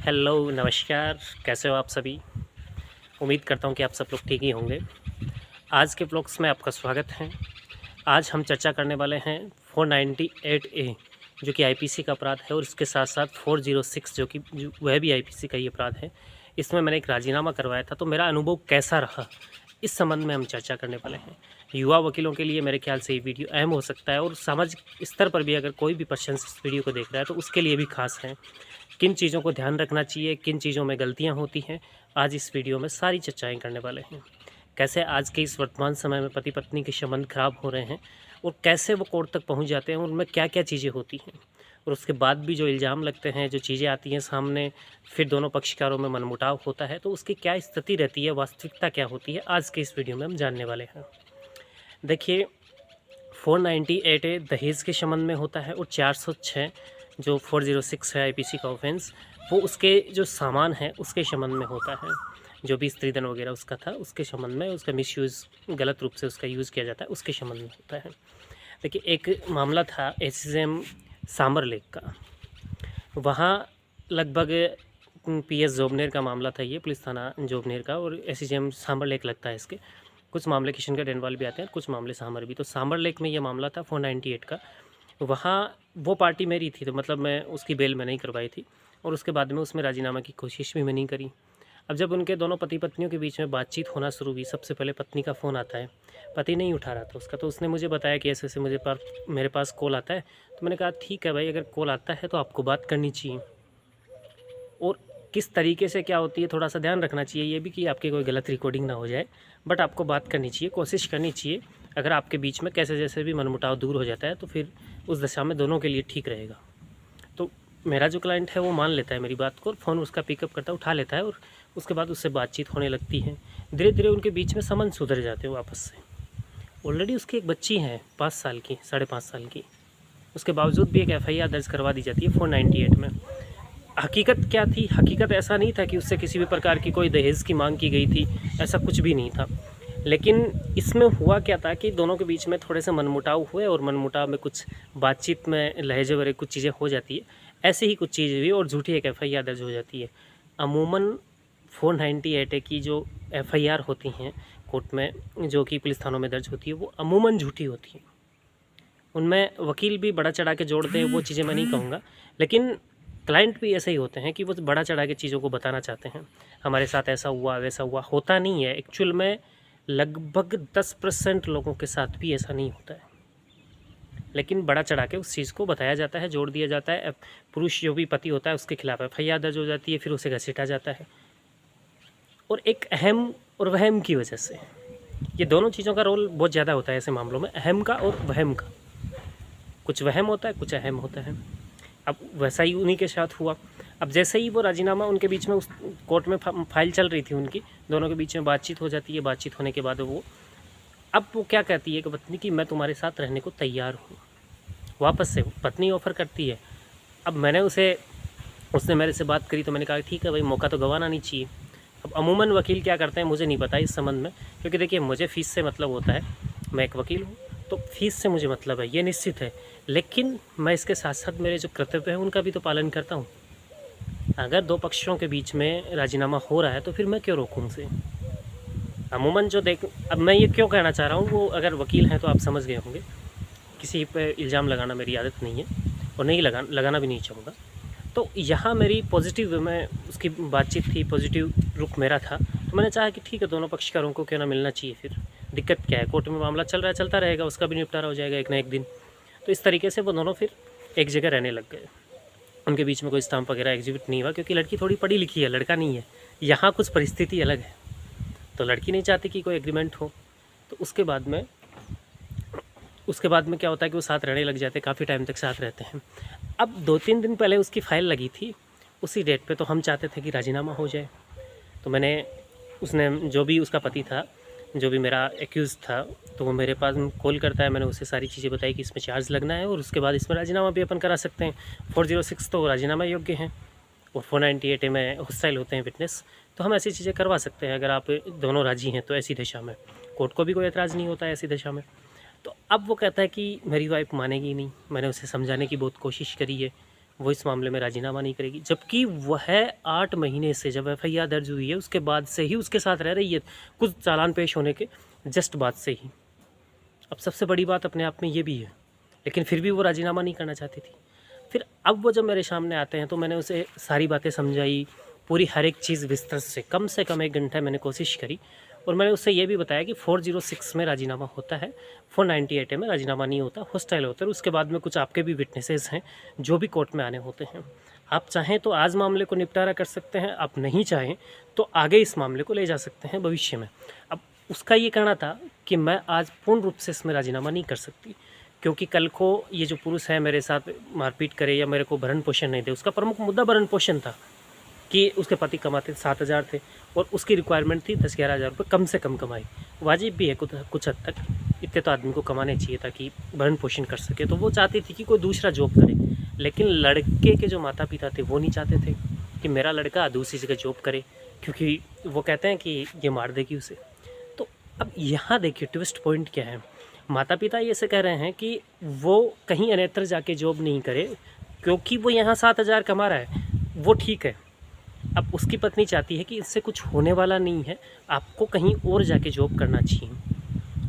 Hello, नमस्कार। कैसे हो आप सभी? उम्मीद करता हूँ कि आप सब लोग ठीक ही होंगे। आज के व्लॉग्स में आपका स्वागत है। आज हम चर्चा करने वाले हैं 498 ए, जो कि आईपीसी का अपराध है, और इसके साथ साथ 406 जो वह भी आईपीसी का ही अपराध है। इसमें मैंने एक राजीनामा करवाया था, तो मेरा अनुभव कैसा रहा, इस संबंध में हम चर्चा करने वाले हैं। युवा वकीलों के लिए मेरे ख्याल से ये वीडियो अहम हो सकता है, और सामाजिक स्तर पर भी अगर कोई भी पर्सन इस वीडियो को देख रहा है तो उसके लिए भी खास है। किन चीज़ों को ध्यान रखना चाहिए, किन चीज़ों में गलतियाँ होती हैं, आज इस वीडियो में सारी चर्चाएँ करने वाले हैं। कैसे आज के इस वर्तमान समय में पति पत्नी के संबंध खराब हो रहे हैं, और कैसे वो कोर्ट तक पहुंच जाते हैं, उनमें क्या क्या चीज़ें होती हैं, और उसके बाद भी जो इल्ज़ाम लगते हैं, जो चीज़ें आती हैं सामने, फिर दोनों पक्षकारों में मनमुटाव होता है, तो उसकी क्या स्थिति रहती है, वास्तविकता क्या होती है, आज के इस वीडियो में हम जानने वाले हैं। देखिए, 498 ए दहेज के संबंध में होता है, और 406 जो 406 है आईपीसी का ऑफेंस, वो उसके जो सामान है उसके संबंध में होता है। जो भी स्त्रीधन वगैरह उसका था, उसके संबंध में, उसका मिसयूज़, गलत रूप से उसका यूज़ किया जाता है, उसके संबंध में होता है। देखिए, एक मामला था एसएसएम सांबर लेक का। वहाँ लगभग पीएस जोबनेर का मामला था ये, पुलिस थाना जोबनेर का, और एसएसएम सांबर लेक लगता है इसके। कुछ मामले किशनगढ़ डेनवाल भी आते हैं, कुछ मामले सांबर भी। तो सांबर लेक में ये मामला था 498 का। वहाँ वो पार्टी मेरी थी, तो मतलब मैं उसकी बेल में नहीं करवाई थी, और उसके बाद में उसमें राजीनामा की कोशिश भी मैं नहीं करी। अब जब उनके दोनों पति पत्नियों के बीच में बातचीत होना शुरू हुई, सबसे पहले पत्नी का फ़ोन आता है। पति नहीं उठा रहा था उसका, तो उसने मुझे बताया कि ऐसे ऐसे मेरे पास कॉल आता है। तो मैंने कहा ठीक है भाई, अगर कॉल आता है तो आपको बात करनी चाहिए, और किस तरीके से क्या होती है थोड़ा सा ध्यान रखना चाहिए, ये भी कि आपकी कोई गलत रिकॉर्डिंग ना हो जाए, बट आपको बात करनी चाहिए, कोशिश करनी चाहिए। अगर आपके बीच में कैसे जैसे भी मनमुटाव दूर हो जाता है, तो फिर उस दशा में दोनों के लिए ठीक रहेगा। तो मेरा जो क्लाइंट है वो मान लेता है मेरी बात को, और फ़ोन उसका पिकअप करता है, उठा लेता है, और उसके बाद उससे बातचीत होने लगती है। धीरे धीरे उनके बीच में संबंध सुधर जाते हैं वापस से। ऑलरेडी उसकी एक बच्ची है 5 साल की, 5.5 साल की। उसके बावजूद भी एक एफआईआर दर्ज करवा दी जाती है 498 में। हकीकत क्या थी? हकीकत ऐसा नहीं था कि उससे किसी भी प्रकार की कोई दहेज की मांग की गई थी, ऐसा कुछ भी नहीं था। लेकिन इसमें हुआ क्या था कि दोनों के बीच में थोड़े से मनमुटाव हुए, और मनमुटाव में कुछ बातचीत में लहजे वगैरह कुछ चीज़ें हो जाती है। ऐसे ही कुछ चीज़ें हुई, और झूठी एक एफआईआर दर्ज हो जाती है। अमूमन 498 की जो एफआईआर होती हैं कोर्ट में, जो कि पुलिस थानों में दर्ज होती है, वो अमूमन झूठी होती हैं। उनमें वकील भी बड़ा चढ़ा के जोड़ते हैं, वो चीज़ें मैं नहीं कहूँगा, लेकिन क्लाइंट भी ऐसे ही होते हैं कि वो बड़ा चढ़ा के चीज़ों को बताना चाहते हैं। हमारे साथ ऐसा हुआ, वैसा हुआ, होता नहीं है एक्चुअल में। लगभग 10% लोगों के साथ भी ऐसा नहीं होता है, लेकिन बड़ा चढ़ा के उस चीज़ को बताया जाता है, जोड़ दिया जाता है। पुरुष जो भी पति होता है उसके खिलाफ एफआईआर दर्ज हो जाती है, फिर उसे घसीटा जाता है। और एक अहम और वहम की वजह से, ये दोनों चीज़ों का रोल बहुत ज़्यादा होता है ऐसे मामलों में, अहम का और वहम का। कुछ वहम होता है, कुछ अहम होता है। अब वैसा ही उन्हीं के साथ हुआ। अब जैसे ही वो राजीनामा उनके बीच में, उस कोर्ट में फाइल चल रही थी उनकी, दोनों के बीच में बातचीत हो जाती है। बातचीत होने के बाद अब वो क्या कहती है कि पत्नी कि मैं तुम्हारे साथ रहने को तैयार हूँ। वापस से पत्नी ऑफ़र करती है। अब उसने मेरे से बात करी, तो मैंने कहा ठीक है भाई, मौका तो गंवाना नहीं चाहिए। अब अमूमन वकील क्या करते हैं मुझे नहीं पता इस संबंध में, क्योंकि देखिए मुझे फ़ीस से मतलब होता है, मैं एक वकील हूँ, तो फीस से मुझे मतलब है, ये निश्चित है। लेकिन मैं इसके साथ साथ मेरे जो कर्तव्य हैं उनका भी तो पालन करता हूँ। अगर दो पक्षों के बीच में राजीनामा हो रहा है तो फिर मैं क्यों रोकूँ उसे? अमूमन अब मैं ये क्यों कहना चाह रहा हूँ, वो अगर वकील हैं तो आप समझ गए होंगे। किसी पे इल्ज़ाम लगाना मेरी आदत नहीं है, और नहीं लगाना भी नहीं चाहूँगा। तो यहाँ मेरी पॉजिटिव में उसकी बातचीत थी, पॉजिटिव रुख मेरा था। तो मैंने चाहा कि ठीक है, दोनों पक्षकारों को क्यों ना मिलना चाहिए। फिर दिक्कत क्या है, कोर्ट में मामला चल रहा है, चलता रहेगा, उसका भी निपटारा हो जाएगा एक ना एक दिन। तो इस तरीके से वो दोनों फिर एक जगह रहने लग गए। उनके बीच में कोई स्टाम्प वगैरह एग्जीबिट नहीं हुआ, क्योंकि लड़की थोड़ी पढ़ी लिखी है, लड़का नहीं है। यहाँ कुछ परिस्थिति अलग है, तो लड़की नहीं चाहती कि कोई एग्रीमेंट हो। तो उसके बाद में क्या होता है कि वो साथ रहने लग जाते हैं, काफ़ी टाइम तक साथ रहते हैं। अब 2-3 दिन पहले उसकी फ़ाइल लगी थी, उसी डेट पे तो हम चाहते थे कि राजीनामा हो जाए। तो उसने जो भी उसका पति था, जो भी मेरा एक्यूज़ था, तो वो मेरे पास कॉल करता है। मैंने उसे सारी चीज़ें बताई कि इसमें चार्ज लगना है, और उसके बाद इसमें राजीनामा भी अपन करा सकते हैं। 406 तो राजीनामा योग्य हैं, और 498 में हॉस्टाइल होते हैं विटनेस। तो हम ऐसी चीज़ें करवा सकते हैं, अगर आप दोनों राज़ी हैं तो। ऐसी दशा में कोर्ट को भी कोई एतराज़ नहीं होता है ऐसी दशा में। तो अब वो कहता है कि मेरी वाइफ मानेगी नहीं। मैंने उसे समझाने की बहुत कोशिश करी है, वो इस मामले में राजीनामा नहीं करेगी, जबकि वह 8 महीने से जब एफआईआर दर्ज हुई है उसके बाद से ही उसके साथ रह रही है, कुछ चालान पेश होने के जस्ट बाद से ही। अब सबसे बड़ी बात अपने आप में ये भी है, लेकिन फिर भी वो राजीनामा नहीं करना चाहती थी। फिर अब वो जब मेरे सामने आते हैं तो मैंने उसे सारी बातें समझाई, पूरी हर एक चीज़ विस्तार से कम 1 घंटा मैंने कोशिश करी, और मैंने उससे ये भी बताया कि 406 में राजीनामा होता है, 498 में राजीनामा नहीं होता, हॉस्टाइल होता है। उसके बाद में कुछ आपके भी विटनेसेस हैं जो भी कोर्ट में आने होते हैं। आप चाहें तो आज मामले को निपटारा कर सकते हैं, आप नहीं चाहें तो आगे इस मामले को ले जा सकते हैं भविष्य में। अब उसका ये कहना था कि मैं आज पूर्ण रूप से इसमें राजीनामा नहीं कर सकती, क्योंकि कल को ये जो पुरुष है मेरे साथ मारपीट करे या मेरे को भरण पोषण नहीं दे। उसका प्रमुख मुद्दा भरण पोषण था कि उसके पति कमाते 7,000 थे और उसकी रिक्वायरमेंट थी 10-11 हज़ार रुपये कम से कम कमाई। वाजिब भी है कुछ हद तक, इतने तो आदमी को कमाने चाहिए ताकि भरण पोषण कर सके। तो वो चाहती थी कि कोई दूसरा जॉब करे, लेकिन लड़के के जो माता पिता थे वो नहीं चाहते थे कि मेरा लड़का दूसरी जगह जॉब करे, क्योंकि वो कहते हैं कि ये मार देगी उसे। तो अब यहाँ देखिए ट्विस्ट पॉइंट क्या है। माता पिता ये से कह रहे हैं कि वो कहीं अन्यत्र जाके जॉब नहीं करे, क्योंकि वो यहाँ 7,000 कमा रहा है, वो ठीक है। अब उसकी पत्नी चाहती है कि इससे कुछ होने वाला नहीं है, आपको कहीं और जाके जॉब करना चाहिए।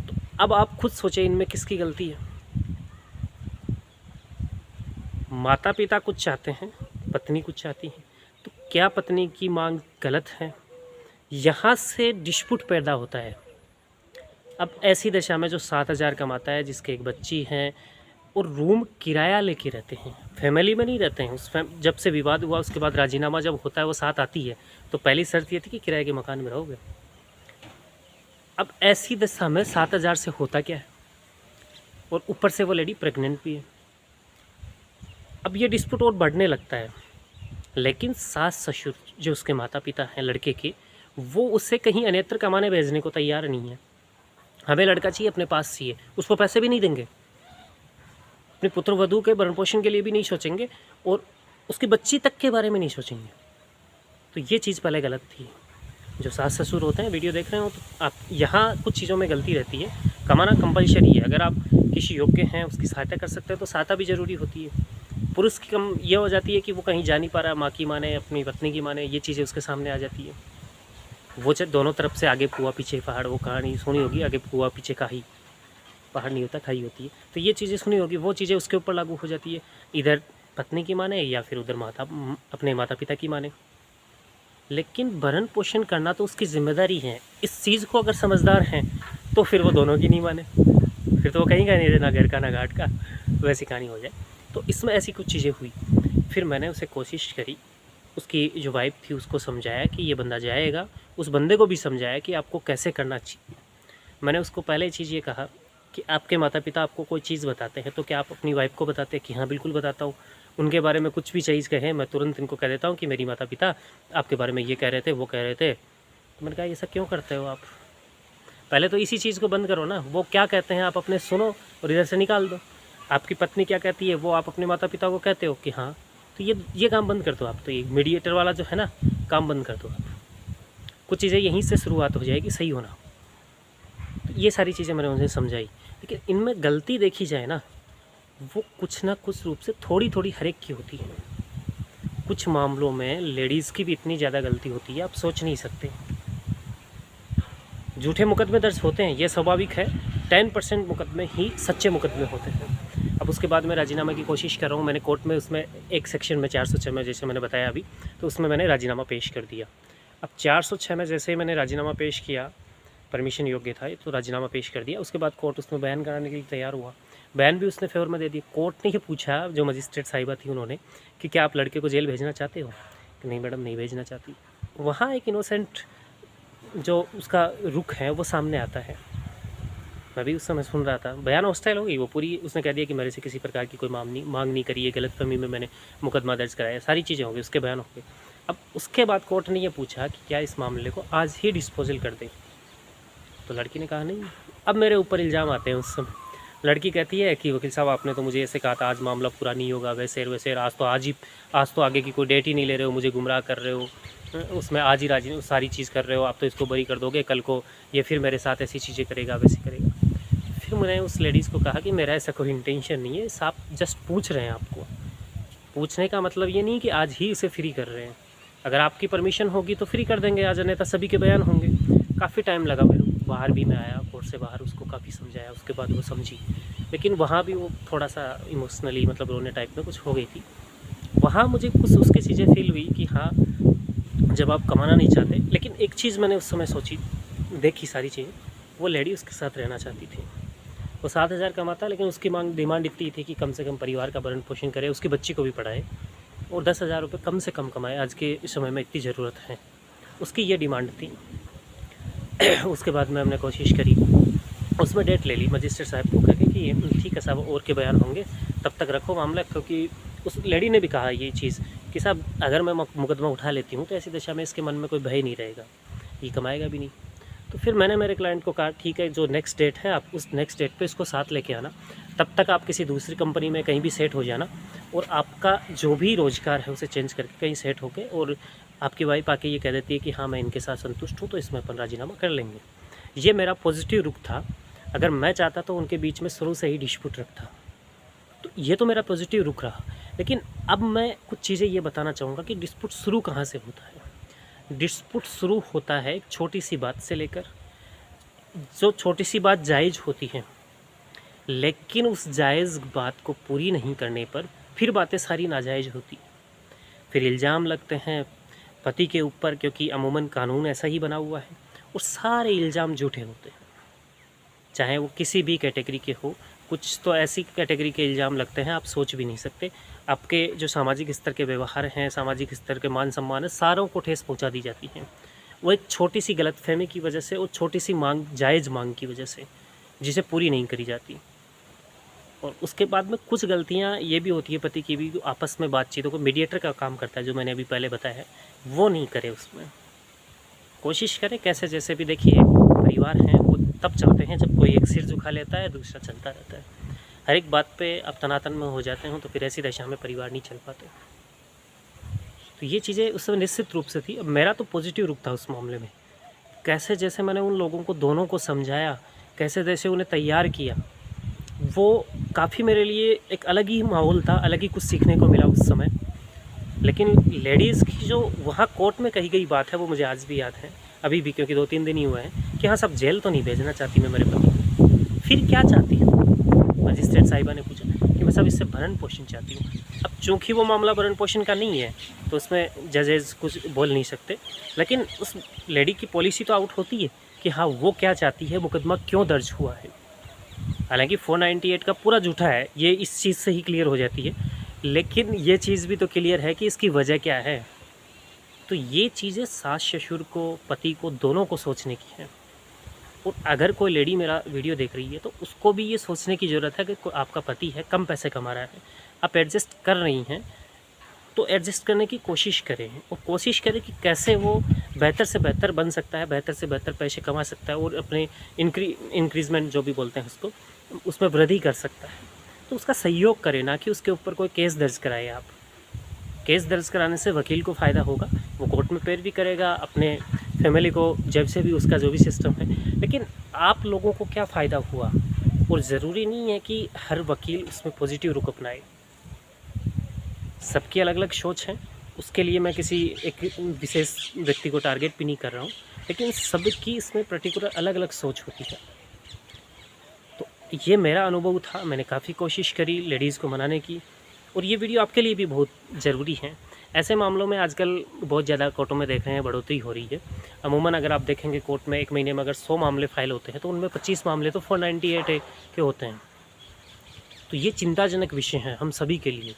तो अब आप खुद सोचें इनमें किसकी गलती है। माता पिता कुछ चाहते हैं, पत्नी कुछ चाहती है, तो क्या पत्नी की मांग गलत है? यहाँ से डिस्प्यूट पैदा होता है। अब ऐसी दशा में जो 7,000 कमाता है, जिसके एक बच्ची है और रूम किराया लेके रहते हैं, फैमिली में नहीं रहते हैं। जब से विवाद हुआ उसके बाद राजीनामा जब होता है वो साथ आती है, तो पहली शर्त ये थी कि किराए के मकान में रहोगे। अब ऐसी दशा में 7,000 से होता क्या है, और ऊपर से वो लेडी प्रेग्नेंट भी है। अब ये डिस्प्यूट और बढ़ने लगता है, लेकिन सास ससुर जो उसके माता पिता हैं लड़के के, वो उससे कहीं अन्यत्र कमाने भेजने को तैयार नहीं है। हमें लड़का चाहिए, अपने पास चाहिए, उसको पैसे भी नहीं देंगे, अपने पुत्र वधू के भरण पोषण के लिए भी नहीं सोचेंगे, और उसकी बच्ची तक के बारे में नहीं सोचेंगे। तो ये चीज़ पहले गलत थी। जो सास ससुर होते हैं, वीडियो देख रहे हो तो आप यहाँ कुछ चीज़ों में गलती रहती है। कमाना कंपलसरी है, अगर आप किसी योग्य हैं उसकी सहायता कर सकते हैं तो सहायता भी ज़रूरी होती है। पुरुष की कम ये हो जाती है कि वो कहीं जा नहीं पा रहा, माँ की माने, अपनी पत्नी की माने, ये चीज़ें उसके सामने आ जाती है। वो दोनों तरफ से आगे कुआं पीछे पहाड़, वो कहानी सुनी होगी, आगे कुआं पीछे खाई, पहाड़ नहीं होता खाई होती है। तो ये चीज़ें सुनी होगी, वो चीज़ें उसके ऊपर लागू हो जाती है, इधर पत्नी की माने या फिर उधर अपने माता पिता की माने। लेकिन भरण पोषण करना तो उसकी जिम्मेदारी है। इस चीज़ को अगर समझदार हैं तो फिर वो दोनों की नहीं माने, फिर तो वो कहीं का नहीं रहे, ना घर का ना घाट का, वैसी कहानी हो जाए। तो इसमें ऐसी कुछ चीज़ें हुई। फिर मैंने उसे कोशिश करी, उसकी जो वाइफ थी उसको समझाया कि ये बंदा जाएगा, उस बंदे को भी समझाया कि आपको कैसे करना चाहिए। मैंने उसको पहले चीज़ ये कहा कि आपके माता पिता आपको कोई चीज़ बताते हैं तो क्या आप अपनी वाइफ को बताते हैं कि हाँ बिल्कुल बताता हूँ। उनके बारे में कुछ भी चीज़ कहें मैं तुरंत इनको कह देता हूँ कि मेरी माता पिता आपके बारे में ये कह रहे थे, वो कह रहे थे। तो मैंने कहा ये सब क्यों करते हो आप? पहले तो इसी चीज़ को बंद करो ना। वो क्या कहते हैं आप अपने सुनो और इधर से निकाल दो। आपकी पत्नी क्या कहती है वो आप अपने माता पिता को कहते हो कि हाँ, तो ये काम बंद कर दो आप। तो ये मीडिएटर वाला जो है ना काम बंद कर दो आप। कुछ चीज़ें यहीं से शुरुआत हो जाएगी सही होना। तो ये सारी चीज़ें मैंने उन्हें समझाई, लेकिन इनमें गलती देखी जाए ना, वो कुछ ना कुछ रूप से थोड़ी थोड़ी हर एक की होती है। कुछ मामलों में लेडीज़ की भी इतनी ज़्यादा गलती होती है आप सोच नहीं सकते। झूठे मुकदमे दर्ज होते हैं, ये स्वाभाविक है। 10% मुकदमे ही सच्चे मुकदमे होते हैं। अब उसके बाद मैं राजीनामा की कोशिश कर रहा हूँ। मैंने कोर्ट में उसमें एक सेक्शन में 406 में, जैसे मैंने बताया अभी, तो उसमें मैंने राजीनामा पेश कर दिया। अब 406 में जैसे ही मैंने राजीनामा पेश किया, परमिशन योग्य था तो राजीनामा पेश कर दिया। उसके बाद कोर्ट उसमें बयान कराने के लिए तैयार हुआ। बयान भी उसने फेवर में दे दिया। कोर्ट ने ये पूछा, जो मजिस्ट्रेट साहिबा थी उन्होंने, कि क्या आप लड़के को जेल भेजना चाहते हो? कि नहीं मैडम, नहीं भेजना चाहती। वहाँ एक इनोसेंट जो उसका रुख है वो सामने आता है। मैं भी उस समय सुन रहा था। बयान हॉस्टाइल हो गई वो पूरी। उसने कह दिया कि मेरे से किसी प्रकार की कोई मांग नहीं करी है, गलतफहमी में मैंने मुकदमा दर्ज कराया, सारी चीज़ें हो गई, उसके बयान हो गए। अब उसके बाद कोर्ट ने ये पूछा कि क्या इस मामले को आज ही डिस्पोजल कर दें? तो लड़की ने कहा नहीं। अब मेरे ऊपर इल्ज़ाम आते हैं उस समय। लड़की कहती है कि वकील साहब आपने तो मुझे ऐसे कहा था आज मामला पूरा नहीं होगा, वैसे आज तो आगे की कोई डेट ही नहीं ले रहे हो, मुझे गुमराह कर रहे हो, उसमें आज ही राजी सारी चीज़ कर रहे हो, आप तो इसको बरी कर दोगे, कल को ये फिर मेरे साथ ऐसी चीज़ें करेगा, वैसे करेगा। फिर मैंने उस लेडीज़ को कहा कि मेरा ऐसा कोई इंटेंशन नहीं है, आप जस्ट पूछ रहे हैं आपको। पूछने का मतलब ये नहीं कि आज ही इसे फ्री कर रहे हैं, अगर आपकी परमिशन होगी तो फ्री कर देंगे, आज अन्यथा सभी के बयान होंगे। काफ़ी टाइम लगा मेरे को, बाहर भी मैं आया कोर्ट से बाहर, उसको काफ़ी समझाया, उसके बाद वो समझी, लेकिन वहाँ भी वो थोड़ा सा इमोशनली मतलब रोने टाइप में कुछ हो गई थी। वहाँ मुझे कुछ उसकी चीज़ें फील हुई कि हाँ, जब आप कमाना नहीं चाहते, लेकिन एक चीज़ मैंने उस समय सोची, देखी सारी चीज़ें, वो लेडी उसके साथ रहना चाहती थी। वो 7,000 कमाता, लेकिन उसकी डिमांड इतनी थी कि कम से कम परिवार का भरण पोषण करे, उसकी बच्ची को भी पढ़ाए और 10,000 रुपये कम से कम कमाए, आज के समय में इतनी ज़रूरत है, उसकी ये डिमांड थी। उसके बाद में हमने कोशिश करी, उसमें डेट ले ली मजिस्ट्रेट साहब को कहकर कि ठीक है साहब, और के बयान होंगे, तब तक रखो मामला, क्योंकि उस लेडी ने भी कहा ये चीज़ कि साहब अगर मैं मुकदमा उठा लेती हूँ तो ऐसी दशा में इसके मन में कोई भय नहीं रहेगा, ये कमाएगा भी नहीं। तो फिर मैंने मेरे क्लाइंट को कहा ठीक है, जो नेक्स्ट डेट है आप उस नेक्स्ट डेट पे इसको साथ लेके आना, तब तक आप किसी दूसरी कंपनी में कहीं भी सेट हो जाना, और आपका जो भी रोज़गार है उसे चेंज करके कहीं सेट होके, और आपकी वाइफ आके ये कह देती है कि हाँ मैं इनके साथ संतुष्ट हूँ, तो इसमें अपन राजीनामा कर लेंगे। ये मेरा पॉजिटिव रुख था। अगर मैं चाहता तो उनके बीच में शुरू से ही डिस्प्यूट रखता, तो ये तो मेरा पॉजिटिव रुख रहा। लेकिन अब मैं कुछ चीज़ें ये बताना चाहूँगा कि डिस्प्यूट शुरू कहाँ से होता है। डिस्प्यूट शुरू होता है एक छोटी सी बात से लेकर, जो छोटी सी बात जायज़ होती है, लेकिन उस जायज़ बात को पूरी नहीं करने पर फिर बातें सारी नाजायज़ होती, फिर इल्ज़ाम लगते हैं पति के ऊपर, क्योंकि अमूमन कानून ऐसा ही बना हुआ है, और सारे इल्ज़ाम झूठे होते हैं, चाहे वो किसी भी कैटेगरी के हो। कुछ तो ऐसी कैटेगरी के इल्ज़ाम लगते हैं आप सोच भी नहीं सकते। आपके जो सामाजिक स्तर के व्यवहार हैं, सामाजिक स्तर के मान सम्मान है, सारों को ठेस पहुंचा दी जाती है। वो एक छोटी सी गलतफहमी की वजह से और छोटी सी मांग, जायज़ मांग की वजह से, जिसे पूरी नहीं करी जाती। और उसके बाद में कुछ गलतियां ये भी होती है पति की भी, आपस में बातचीतों को मीडिएटर का काम करता है, जो मैंने अभी पहले बताया है, वो नहीं करे। उसमें कोशिश करें कैसे, जैसे भी देखिए परिवार हैं वो तब चलते हैं जब कोई एक सिर झुका लेता है, दूसरा चलता रहता है। हर एक बात पे आप तनातन में हो जाते हो तो फिर ऐसी दशा में परिवार नहीं चल पाते। तो ये चीज़ें उस समय निश्चित रूप से थी। अब मेरा तो पॉजिटिव रुख था उस मामले में, कैसे जैसे मैंने उन लोगों को दोनों को समझाया, कैसे जैसे उन्हें तैयार किया, वो काफ़ी मेरे लिए एक अलग ही माहौल था, अलग ही कुछ सीखने को मिला उस समय। लेकिन लेडीज़ की जो वहाँ कोर्ट में कही गई बात है वो मुझे आज भी याद है, अभी भी, क्योंकि 2-3 दिन ही हुए हैं, कि हाँ सब जेल तो नहीं भेजना चाहती मैं मेरे पति को। फिर क्या चाहती हूँ? मजिस्ट्रेट साहिबा ने पूछा कि मैं सब इससे भरण पोषण चाहती हूँ। अब चूँकि वो मामला भरण पोषण का नहीं है तो उसमें जजेज कुछ बोल नहीं सकते, लेकिन उस लेडी की पॉलिसी तो आउट होती है कि हाँ वो क्या चाहती है, मुकदमा क्यों दर्ज हुआ है। हालांकि 498 का पूरा झूठा है, ये इस चीज़ से ही क्लियर हो जाती है, लेकिन ये चीज़ भी तो क्लियर है कि इसकी वजह क्या है। तो ये चीज़ें सास ससुर को, पति को, दोनों को सोचने की हैं। और अगर कोई लेडी मेरा वीडियो देख रही है तो उसको भी ये सोचने की ज़रूरत है कि आपका पति है, कम पैसे कमा रहा है, आप एडजस्ट कर रही हैं, तो एडजस्ट करने की कोशिश करें, और कोशिश करें कि कैसे वो बेहतर से बेहतर बन सकता है, बेहतर से बेहतर पैसे कमा सकता है, और अपने इंक्रीजमेंट जो भी बोलते हैं उसको, उसमें वृद्धि कर सकता है। तो उसका सहयोग करें, ना कि उसके ऊपर कोई केस दर्ज कराए। आप केस दर्ज कराने से वकील को फ़ायदा होगा, वो कोर्ट में पेश भी करेगा, अपने फैमिली को जब से भी उसका जो भी सिस्टम है, लेकिन आप लोगों को क्या फ़ायदा हुआ। और ज़रूरी नहीं है कि हर वकील उसमें पॉजिटिव रुख अपनाए, सबकी अलग अलग सोच है। उसके लिए मैं किसी एक विशेष व्यक्ति को टारगेट भी नहीं कर रहा हूँ, लेकिन सबकी इसमें पर्टिकुलर अलग अलग सोच होती है। तो ये मेरा अनुभव था, मैंने काफ़ी कोशिश करी लेडीज़ को मनाने की, और ये वीडियो आपके लिए भी बहुत ज़रूरी है। ऐसे मामलों में आजकल बहुत ज़्यादा कोर्टों में देख रहे हैं बढ़ोतरी हो रही है। अमूमन अगर आप देखेंगे कोर्ट में एक महीने में अगर 100 मामले फाइल होते हैं तो उनमें 25 मामले तो 498 के होते हैं। तो ये चिंताजनक विषय है हम सभी के लिए।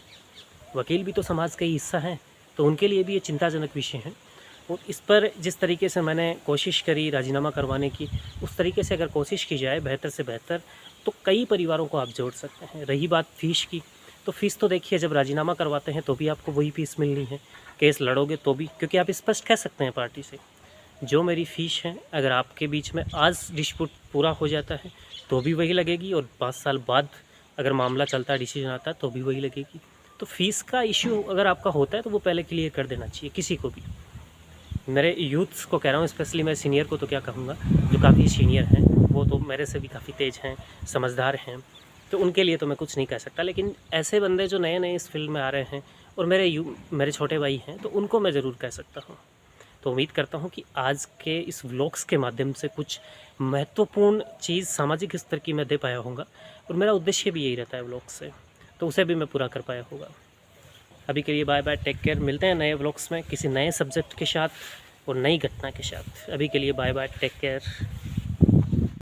वकील भी तो समाज का ही हिस्सा हैं, तो उनके लिए भी ये चिंताजनक विषय है। और इस पर जिस तरीके से मैंने कोशिश करी राजीनामा करवाने की, उस तरीके से अगर कोशिश की जाए बेहतर से बेहतर, तो कई परिवारों को आप जोड़ सकते हैं। रही बात फ़ीस की, तो फ़ीस तो देखिए जब राजीनामा करवाते हैं तो भी आपको वही फ़ीस मिलनी है, केस लड़ोगे तो भी, क्योंकि आप स्पष्ट कह सकते हैं पार्टी से जो मेरी फ़ीस है, अगर आपके बीच में आज डिस्प्यूट पूरा हो जाता है तो भी वही लगेगी, और 5 साल बाद अगर मामला चलता है, डिसीजन आता है तो भी वही लगेगी। तो फ़ीस का इश्यू अगर आपका होता है तो वो पहले क्लियर कर देना चाहिए किसी को भी। मेरे यूथ्स को कह रहा हूँ, स्पेशली मैं सीनियर को तो क्या कहूँगा, जो काफ़ी सीनियर हैं, वो तो मेरे से भी काफ़ी तेज़ हैं, समझदार हैं, तो उनके लिए तो मैं कुछ नहीं कह सकता। लेकिन ऐसे बंदे जो नए नए इस फील्ड में आ रहे हैं, और मेरे छोटे भाई हैं तो उनको मैं ज़रूर कह सकता हूँ। तो उम्मीद करता हूँ कि आज के इस व्लॉग्स के माध्यम से कुछ महत्वपूर्ण चीज़ सामाजिक स्तर की मैं दे पाया होऊंगा, और मेरा उद्देश्य भी यही रहता है व्लॉग से, तो उसे भी मैं पूरा कर पाया होगा। अभी के लिए बाय बाय, टेक केयर। मिलते हैं नए व्लॉग्स में किसी नए सब्जेक्ट के साथ और नई घटना के साथ। अभी के लिए बाय बाय, टेक केयर।